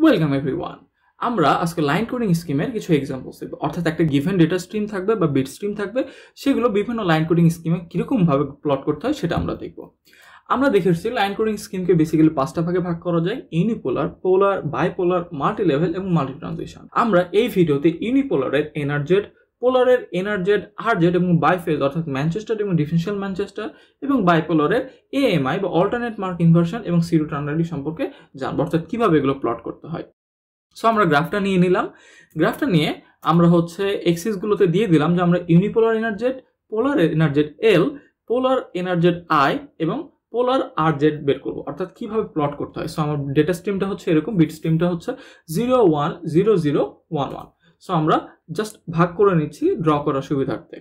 Welcome everyone. আমরা আজকে line coding স্কিমের কিছু এক্সাম্পলস দেব, অর্থাৎ একটা গিভেন ডেটা স্ট্রিম থাকবে বা বিট স্ট্রিম থাকবে, সেগুলো বিভিন্ন লাইন কোডিং স্কিমে কিরকমভাবে প্লট করতে হয় সেটা আমরা দেখব। আমরা দেখেছি লাইন কোডিং স্কিমকে বেসিক্যালি 5টা ভাগে ভাগ করা যায়: ইউনিপোলার, পোলার, বাইপোলার, মাল্টি লেভেল এবং মাল্টি ট্রানজিশন। আমরা এই ভিডিওতে ইউনিপোলারের এনআরজেড, পোলারের এনআরজেড, আরজেড এবং বাইফেজ অর্থাৎ ম্যানচেস্টার এবং ডিফারেনশিয়াল ম্যানচেস্টার এবং বাইপোলারের এএমআই বা অল্টারনেট মার্ক ইনভার্সন এবং সিউডোটার্নারি সম্পর্কে জানবো, অর্থাৎ কিভাবে এগুলো প্লট করতে হয়। সো আমরা গ্রাফটা নিয়ে নিলাম। গ্রাফটা নিয়ে আমরা এক্সিসগুলোতে দিয়ে দিলাম যে আমরা unipolar এনআরজেড, polar এনআরজেড L, polar এনআরজেড I এবং পোলার আরজেড বের করবো, অর্থাৎ কিভাবে প্লট করতে হয়। সো আমার ডেটা স্ট্রিমটা হচ্ছে এরকম, বিট স্ট্রিমটা হচ্ছে 0 1 0 0 1 1। সো আমরা জাস্ট ভাগ করে নিচ্ছি ড্র করার সুবিধার্থে।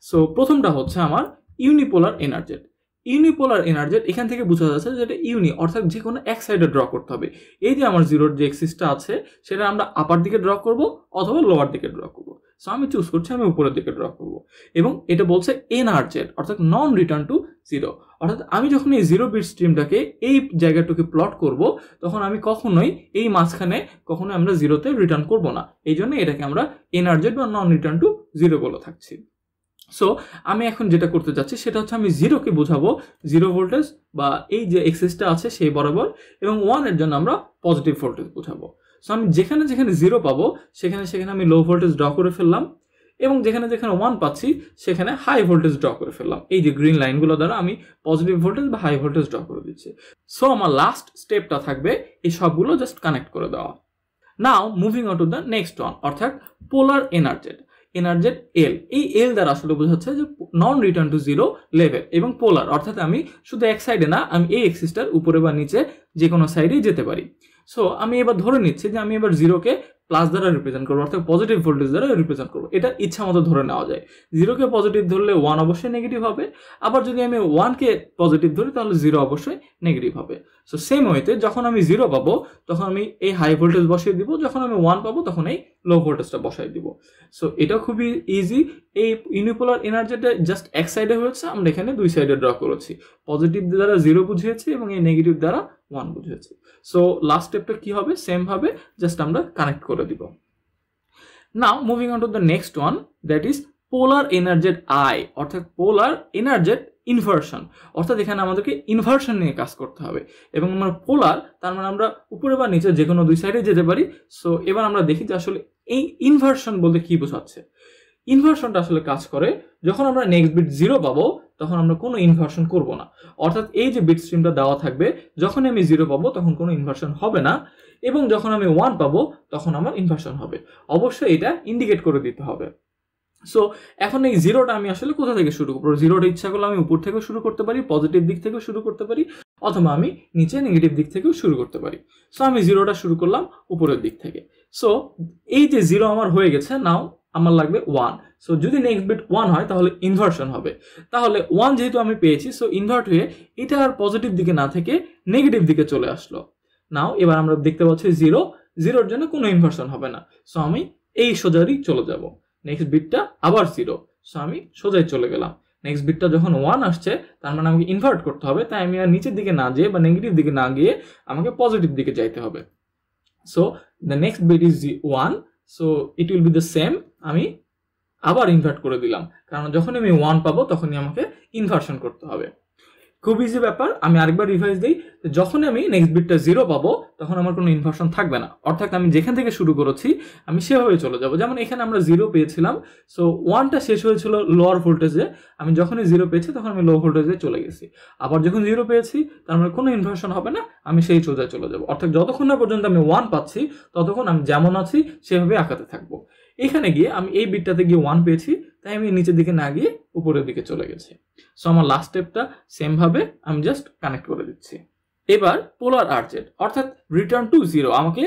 সো প্রথমটা হচ্ছে আমার ইউনিপোলার এনআরজেড। ইউনিপোলার এনআরজেড এখান থেকে বোঝা যাচ্ছে যে এটা ইউনি, অর্থাৎ যে কোনো এক সাইডে ড্র করতে হবে। এই যে আমার জিরোর যে এক্সিসটা আছে সেটা আমরা আপার দিকে ড্র করব অথবা লোয়ার দিকে ড্র করব। সো আমি চুজ করছি আমি উপরের দিকে ড্র করব, এবং এটা বলছে এনআরজেড অর্থাৎ নন রিটার্ন টু জিরো, অর্থাৎ আমি যখন এই জিরো বিট স্ট্রিমটাকে এই জায়গাটুকু প্লট করব তখন আমি কখনোই এই মাঝখানে কখনোই আমরা জিরোতে রিটার্ন করব না। এই জন্য এটাকে আমরা এনআরজেড বা নন রিটার্ন টু জিরো বলে থাকছি। সো আমি এখন যেটা করতে যাচ্ছি সেটা হচ্ছে আমি জিরোকে বোঝাবো জিরো ভোল্টেজ বা এই যে এক্সিসটা আছে সেই বরাবর, এবং 1 এর জন্য আমরা পজিটিভ ভোল্টেজ বোঝাবো। সো আমি যেখানে যেখানে জিরো পাবো সেখানে সেখানে আমি লো ভোল্টেজ ড্র করে ফেললাম, এবং যেখানে যেখানে 1 পাচ্ছি সেখানে হাই ভোল্টেজ ড্র করে ফেললাম। এই যে গ্রিন লাইনগুলো দ্বারা আমি পজিটিভ ভোল্টেজ বা হাই ভোল্টেজ ড্র করে দিচ্ছি। সো আমার লাস্ট স্টেপটা থাকবে এই সবগুলো জাস্ট কানেক্ট করে দেওয়া। নাও moving on to the next one, অর্থাৎ পোলার এনআরজেড। এনআরজেড এল, এই এল দ্বারা আসলে বোঝাচ্ছে যে নন রিটার্ন টু জিরো লেভেল, এবং পোলার অর্থাৎ আমি শুধু এক সাইডে না, আমি এই এক্সিসটার উপরে বা নিচে যে কোনো সাইডেই যেতে পারি। সো আমি এবার ধরে নিচ্ছি যে আমি এবার জিরোকে প্লাস দ্বারা রিপ্রেজেন্ট করবো, অর্থাৎ পজিটিভ ভোল্টেজ দ্বারা রিপ্রেজেন্ট করবো। এটা ইচ্ছা মতো ধরে নেওয়া যায়। জিরোকে পজিটিভ ধরলে 1 অবশ্যই নেগেটিভ হবে, আবার যদি আমি 1কে পজিটিভ ধরি তাহলে 0 অবশ্যই নেগেটিভ হবে। সো সেম ওয়েতে যখন আমি 0 পাবো তখন আমি এই হাই ভোল্টেজ বসিয়ে দিব, যখন আমি 1 পাবো তখন এই লো ভোল্টেজটা বসাই দিব। সো এটা খুবই ইজি। এই ইউনিপোলার এনার্জিটা জাস্ট এক সাইডে হয়েছে, আমরা এখানে দুই সাইডে ড্র করেছি। পজিটিভ দ্বারা 0 বুঝিয়েছি এবং এই নেগেটিভ দ্বারা 1 বুঝিয়েছি। সো লাস্ট স্টেপটা কি হবে, সেম ভাবে জাস্ট আমরা কানেক্ট করে দিব। Now moving on to the next one, that is polar energised I, অর্থাৎ পোলার এনার্জেড ইনভার্সন, অর্থাৎ এখানে আমাদেরকে ইনভার্সন নিয়ে কাজ করতে হবে। এবং আমরা পোলার তার মানে আমরা উপরে বা নিচে যে কোনো দুই সাইডে যেতে পারি। সো এবার আমরা দেখি যে আসলে এই ইনভার্সন বলতে কি বোঝাচ্ছে। ইনভার্সনটা আসলে কাজ করে যখন আমরা নেক্সট বিট 0 পাবো তখন আমরা কোনো ইনভার্সন করব না, অর্থাৎ এই যে বিট স্ট্রিমটা দেওয়া থাকবে যখন আমি 0 পাবো তখন কোনো ইনভার্সন হবে না, এবং যখন আমি 1 পাবো তখন আমার ইনভার্সন হবে। অবশ্যই এটা ইন্ডিকেট করে দিতে হবে। সো এখন এই জিরোটা আমি আসলে কোথা থেকে শুরু করবো? জিরোটা ইচ্ছা করলে আমি উপর থেকেও শুরু করতে পারি, পজিটিভ দিক থেকেও শুরু করতে পারি, অথবা আমি নিচে নেগেটিভ দিক থেকেও শুরু করতে পারি। সো আমি জিরোটা শুরু করলাম উপরের দিক থেকে। সো এই যে 0 আমার হয়ে গেছে, নাও আমার লাগবে 1। সো যদি নেক্সট বিট 1 হয় তাহলে ইনভার্সন হবে। তাহলে 1 যেহেতু আমি পেয়েছি, সো ইনভার্ট হয়ে এটা আর পজিটিভ দিকে না থেকে নেগেটিভ দিকে চলে আসলো। নাও এবার আমরা দেখতে পাচ্ছি 0-0 জন্য কোনো ইনভার্সন হবে না। সো আমি এই সোজারই চলে যাব। নেক্সট বিটটা আবার 0, সো আমি সোজাই চলে গেলাম। নেক্সট বিটটা যখন 1 আসছে তার মানে আমাকে ইনভার্ট করতে হবে, তাই আমি আর নিচের দিকে না যেয়ে বা নেগেটিভ দিকে না গিয়ে আমাকে পজিটিভ দিকে যাইতে হবে। So the next bit is 1, so it will be the same. আমি আবার ইনভার্ট করে দিলাম, কারণ যখন আমি 1 পাবো তখনই আমাকে ইনভার্সন করতে হবে। খুব ইজি ব্যাপার। আমি আরেকবার রিভাইজ দিই, যখন আমি নেক্সট বিটটা 0 পাবো তখন আমার কোনো ইনভার্সন থাকবে না, অর্থাৎ আমি যেখান থেকে শুরু করেছি আমি সেভাবে চলে যাব। যেমন এখানে আমরা 0 পেয়েছিলাম, সো 1টা শেষ হয়েছিল লোয়ার ভোল্টেজে, আমি যখনই 0 পেয়েছি তখন আমি লো ভোল্টেজে চলে গেছি। আবার যখন 0 পেয়েছি তার মানে কোনো ইনভার্সন হবে না, আমি সেই সোজায় চলে যাব। অর্থাৎ যতক্ষণ না পর্যন্ত আমি 1 পাচ্ছি ততক্ষণ আমি যেমন আছি সেভাবে আঁকাতে থাকবো। এখানে গিয়ে আমি এই বিটটাতে গিয়ে 1 পেয়েছি, তাই আমি নিচের দিকে না গিয়ে উপরের দিকে চলে গেছি। সো আমার লাস্ট স্টেপটা সেম ভাবে আমি জাস্ট কানেক্ট করে দিচ্ছি। এবার পোলার আরজেড, অর্থাৎ রিটার্ন টু 0, আমাকে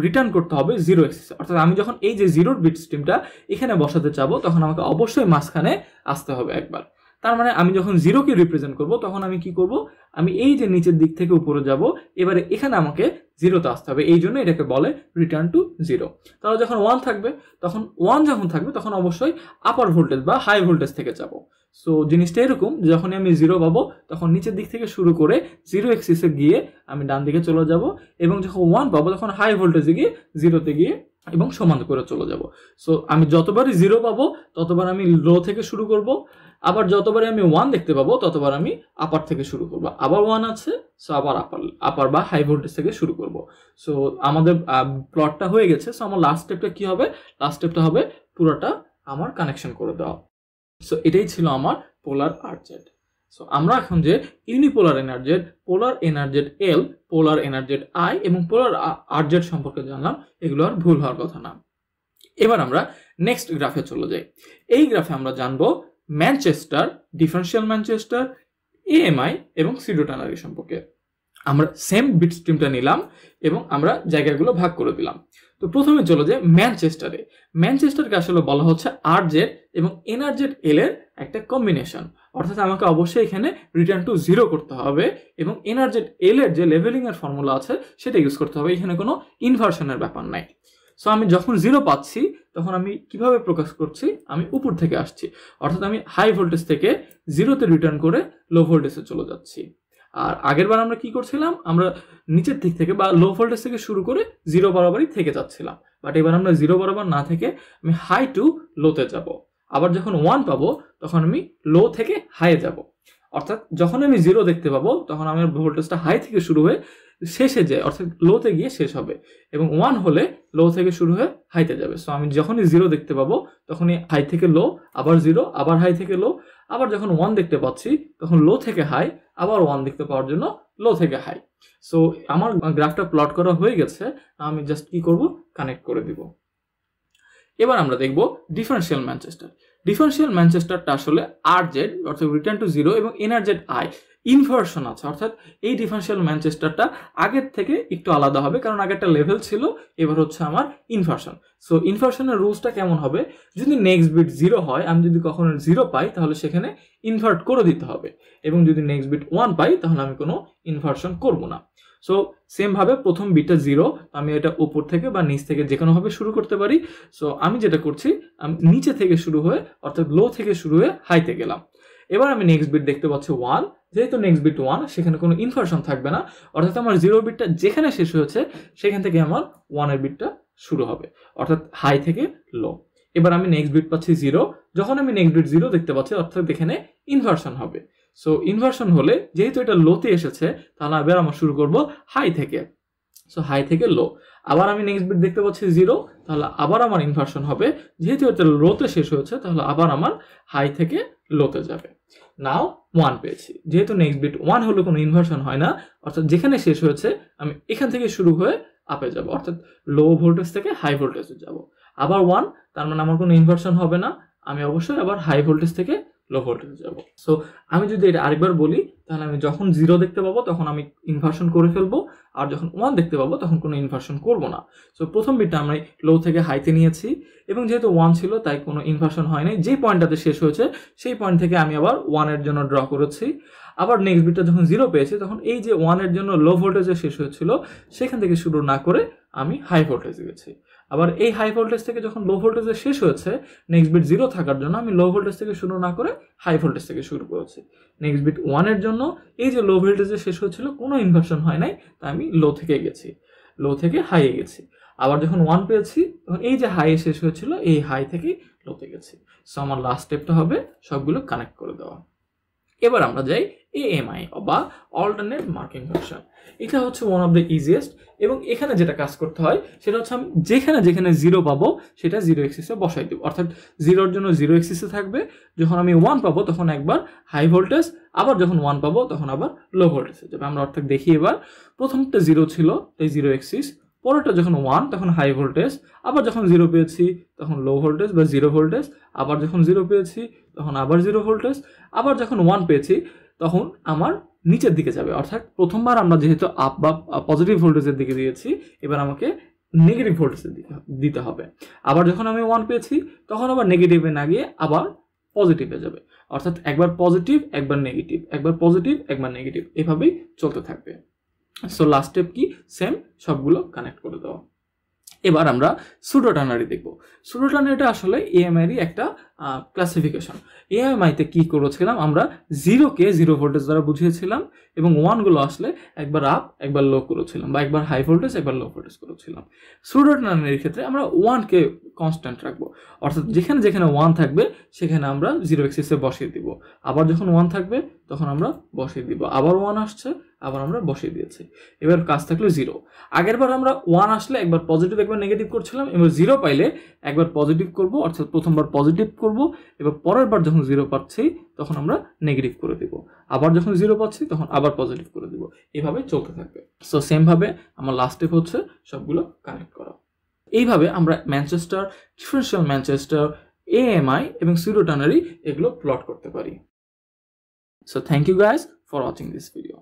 রিটার্ন করতে হবে 0 এক্সিসে। অর্থাৎ আমি যখন এই যে 0 বিট স্ট্রিমটা এখানে বসাতে চাবো তখন আমাকে অবশ্যই মাঝখানে আসতে হবে একবার। তার মানে আমি যখন 0কে রিপ্রেজেন্ট করব তখন আমি কি করব, আমি এই যে নিচের দিক থেকে উপরে যাব, এবারে এখানে আমাকে 0তে আসতে হবে। এই জন্য এটাকে বলে রিটার্ন টু 0। তাহলে যখন 1 থাকবে তখন 1 যখন থাকবে তখন অবশ্যই আপার ভোল্টেজ বা হাই ভোল্টেজ থেকে যাব। সো জিনিসটা এরকম, যখনই আমি 0 পাবো তখন নিচের দিক থেকে শুরু করে 0 এক্সিসে গিয়ে আমি ডান দিকে চলে যাব, এবং যখন 1 পাবো তখন হাই ভোল্টেজে গিয়ে 0তে গিয়ে এবং সমান করে চলে যাব। সো আমি যতবারই 0 পাবো ততবার আমি লো থেকে শুরু করব, আবার যতবারই আমি 1 দেখতে পাবো ততবার আমি আপার থেকে শুরু করব। আবার 1 আছে, সো আবার আপার বা হাই ভোল্টেজ থেকে শুরু করব। সো আমাদের প্লটটা হয়ে গেছে। সো আমার লাস্ট স্টেপটা কি হবে? লাস্ট স্টেপটা হবে পুরোটা আমার কানেকশন করে দেওয়া। সো এটাই ছিল আমার পোলার আরজেড। সো আমরা এখন যে unipolar এনআরজেড, polar এনআরজেড L, polar এনআরজেড I এবং পোলার আরজেড সম্পর্কে জানলাম, এগুলো আর ভুল হওয়ার কথা না। এবার আমরা নেক্সট গ্রাফে চলে যাই। এই গ্রাফে আমরা জানবো ম্যানচেস্টার, ডিফারেনশিয়াল ম্যানচেস্টার, এএমআই এবং সিডোটানারি সম্পর্কে। আমরা সেম বিট স্ট্রিমটা নিলাম এবং আমরা জায়গাগুলো ভাগ করে দিলাম। তো প্রথমে চলে যায় ম্যানচেস্টারে। ম্যানচেস্টারকে আসলে বলা হচ্ছে আরজেড এবং এনআরজেড এল এর একটা কম্বিনেশন, অর্থাৎ আমাকে অবশ্যই এখানে রিটার্ন টু 0 করতে হবে এবং এনআরজেড এল এর যে লেভেলিং এর ফর্মুলা আছে সেটা ইউজ করতে হবে। এখানে কোনো ইনভার্সনের ব্যাপার নাই। সো আমি যখন 0 পাচ্ছি তখন আমি কিভাবে প্রকাশ করছি? আমি উপর থেকে আসছি, অর্থাৎ আমি হাই ভোল্টেজ থেকে 0তে রিটার্ন করে লো ভোল্টেজে চলে যাচ্ছি। আর আগের বার আমরা কি করছিলাম? আমরা নিচের দিক থেকে বা লো ভোল্টেজ থেকে শুরু করে 0 বরাবরই থেকে যাচ্ছিলাম, বাট এবার আমরা 0 বরাবর না থেকে আমি হাই টু লোতে যাব। আবার যখন 1 পাবো তখন আমি লো থেকে হাইয়ে যাব, অর্থাৎ যখন আমি 0 দেখতে পাবো তখন আমার ভোল্টেজটা হাই থেকে শুরু হয়ে শেষে যায়, অর্থাৎ লোতে গিয়ে শেষ হবে, এবং 1 হলে লো থেকে শুরু হয়ে হাইতে যাবে। সো আমি যখনই 0 দেখতে পাবো তখনই হাই থেকে লো, আবার 0, আবার হাই থেকে লো, আবার যখন 1 দেখতে পাচ্ছি তখন লো থেকে হাই, আবার 1 দেখতে পাওয়ার জন্য লো থেকে হাই। সো আমার গ্রাফটা প্লট করা হয়ে গেছে, আমি জাস্ট কি করব? কানেক্ট করে দিব। এবার আমরা দেখব ডিফারেনশিয়াল ম্যানচেস্টার। ডিফারেনশিয়াল ম্যানচেস্টারটা আসলে আরজেড অর্থাৎ রিটার্ন টু 0 এবং এনআরজেড আই ইনভার্সন আছে, অর্থাৎ এই ডিফারেনশিয়াল ম্যানচেস্টারটা আগের থেকে একটু আলাদা হবে, কারণ আগে একটা লেভেল ছিল, এবার হচ্ছে আমার ইনভার্সন। সো ইনভার্সনের রুলসটা কেমন হবে? যদি নেক্সট বিট 0 হয়, আমি যদি কখনো 0 পাই তাহলে সেখানে ইনভার্ট করে দিতে হবে, এবং যদি নেক্সট বিট 1 পাই তাহলে আমি কোনো ইনভার্সন করব না। সো সেম ভাবে প্রথম বিটটা 0, আমি এটা উপর থেকে বা নিচ থেকে যে কোনোভাবে শুরু করতে পারি। সো আমি যেটা করছি, আমি নিচে থেকে শুরু হয়ে অর্থাৎ লো থেকে শুরু হয়ে হাইতে গেলাম। এবার আমি নেক্সট বিট দেখতে পাচ্ছি 1, যেহেতু নেক্সট বিট 1 সেখানে কোনো ইনভার্সন থাকবে না, অর্থাৎ আমার 0 বিটটা যেখানে শেষ হয়েছে সেখান থেকে আমার 1 এর বিটটা শুরু হবে, অর্থাৎ হাই থেকে লো। এবার আমি নেক্সট বিট পাচ্ছি 0, যখন আমি নেক্সট বিট 0 দেখতে পাচ্ছি অর্থাৎ এখানে ইনভার্সন হবে। সো ইনভার্সন হলে যেহেতু এটা লোতে এসেছে তাহলে এবার আমরা শুরু করব হাই থেকে। সো হাই থেকে লো, আবার আমি নেক্সট বিট দেখতে পাচ্ছি 0, তাহলে আবার আমার ইনভার্সন হবে, যেহেতু এটা লোতে শেষ হয়েছে তাহলে আবার আমার হাই থেকে লোতে যাবে। নাও 1 পেয়েছি, যেহেতু নেক্সট বিট 1 হলে কোনো ইনভার্সন হয় না, অর্থাৎ যেখানে শেষ হয়েছে আমি এখান থেকে শুরু হয়ে আপে যাব, অর্থাৎ লো ভোল্টেজ থেকে হাই ভোল্টেজে যাব। আবার 1, তার মানে আমার কোনো ইনভার্সন হবে না, আমি অবশ্যই আবার হাই ভোল্টেজ থেকে লো ভোল্টেজে যাব। সো আমি যদি এটা আরেকবার বলি, তাহলে আমি যখন 0 দেখতে পাবো তখন আমি ইনভার্সন করে ফেলবো, আর যখন 1 দেখতে পাবো তখন কোনো ইনভার্সন করব না। সো প্রথম বিটটা আমরা লো থেকে হাইতে নিয়েছি, এবং যেহেতু 1 ছিল তাই কোনো ইনভার্সন হয় নাই। যে পয়েন্টটাতে শেষ হয়েছে সেই পয়েন্ট থেকে আমি আবার 1 এর জন্য ড্র করেছি। আবার নেক্সট বিটটা যখন 0 পেয়েছি তখন এই যে 1 এর জন্য লো ভোল্টেজে শেষ হয়েছিল সেখান থেকে শুরু না করে আমি হাই ভোল্টেজে গেছি। আবার এই হাই ভোল্টেজ থেকে যখন লো ভোল্টেজে শেষ হয়েছে, নেক্সট বিট 0 থাকার জন্য আমি লো ভোল্টেজ থেকে শুরু না করে হাই ভোল্টেজ থেকে শুরু করেছি। নেক্সট বিট 1 এর জন্য এই যে লো ভোল্টেজে শেষ হয়েছিল কোনো ইনভার্সন হয় নাই, তাই আমি লো থেকে গেছি, লো থেকে হাইয়ে গেছি। আবার যখন 1 পেয়েছি তখন এই যে হাইয়ে শেষ হয়েছিল এই হাই থেকে লোতে গেছি। সো আমার লাস্ট স্টেপটা হবে সবগুলো কানেক্ট করে দেওয়া। এবার আমরা যাই এএমআই বা অল্টারনেট মার্কিং ফাংশন। এটা হচ্ছে ওয়ান অফ দ্য ইজিয়েস্ট, এবং এখানে যেটা কাজ করতে হয় সেটা হচ্ছে আমি যেখানে যেখানে 0 পাবো সেটা 0 এক্সিসে বসাই দেবো, অর্থাৎ 0-র জন্য 0 এক্সিসে থাকবে। যখন আমি 1 পাবো তখন একবার হাই ভোল্টেজ, আবার যখন 1 পাবো তখন আবার লো ভোল্টেজে যাবে। আমরা অর্থাৎ দেখি, এবার প্রথমটা 0 ছিল তাই 0 এক্সিস, পরেরটা যখন 1 তখন হাই ভোল্টেজ, আবার যখন 0 পেয়েছি তখন লো ভোল্টেজ বা 0 ভোল্টেজ, আবার যখন 0 পেয়েছি তখন আবার 0 ভোল্টেজ, আবার যখন 1 পেয়েছি তখন আমার নিচের দিকে যাবে, অর্থাৎ প্রথমবার আমরা যেহেতু আপ বা পজিটিভ ভোল্টেজের দিকে দিয়েছি এবার আমাকে নেগেটিভ ভোল্টেজের দিকে দিতে হবে। আবার যখন আমি 1 পেয়েছি তখন আবার নেগেটিভে না গিয়ে আবার পজিটিভে যাবে, অর্থাৎ একবার পজিটিভ একবার নেগেটিভ, একবার পজিটিভ একবার নেগেটিভ, এভাবেই চলতে থাকবে। সো লাস্ট স্টেপ কি? সেম, সবগুলো কানেক্ট করে দেওয়া। এবার আমরা সুডোটার্নারি দেখব। সুডোটার্নারিটা আসলে এএমআই এর একটা ক্লাসিফিকেশন। এএমআইতে কি করেছিলাম আমরা, 0কে 0 ভোল্টেজ দ্বারা বুঝিয়েছিলাম এবং 1 গুলো আসলে একবার আপ একবার লো করেছিলাম, বা একবার হাই ভোল্টেজ একবার লো ভোল্টেজ করেছিলাম। সুডোটার্নারির ক্ষেত্রে আমরা 1কে কনস্ট্যান্ট রাখবো, অর্থাৎ যেখানে যেখানে 1 থাকবে সেখানে আমরা 0 এক্সিসে বসিয়ে দিব, আবার যখন 1 থাকবে তখন আমরা বসিয়ে দিব, আবার 1 আসছে আবার আমরা বসিয়ে দিয়েছি। এবার কাজ থাকলো 0। আগের বার আমরা 1 আসলে একবার পজিটিভ একবার নেগেটিভ করছিলাম, এবার 0 পাইলে একবার পজিটিভ করব, অর্থাৎ প্রথমবার পজিটিভ করব, এবার পরের বার যখন 0 পাচ্ছি তখন আমরা নেগেটিভ করে দিব, আবার যখন 0 পাচ্ছি তখন আবার পজিটিভ করে দিব, এভাবে চলতে থাকবে। সো সেম ভাবে আমার লাস্ট স্টেপ হচ্ছে সবগুলো কানেক্ট করা। এইভাবে আমরা ম্যানচেস্টার, ডিফারেনশিয়াল ম্যানচেস্টার, এএমআই এবং সুডোটার্নারি এগুলো প্লট করতে পারি। So thank you guys for watching this video.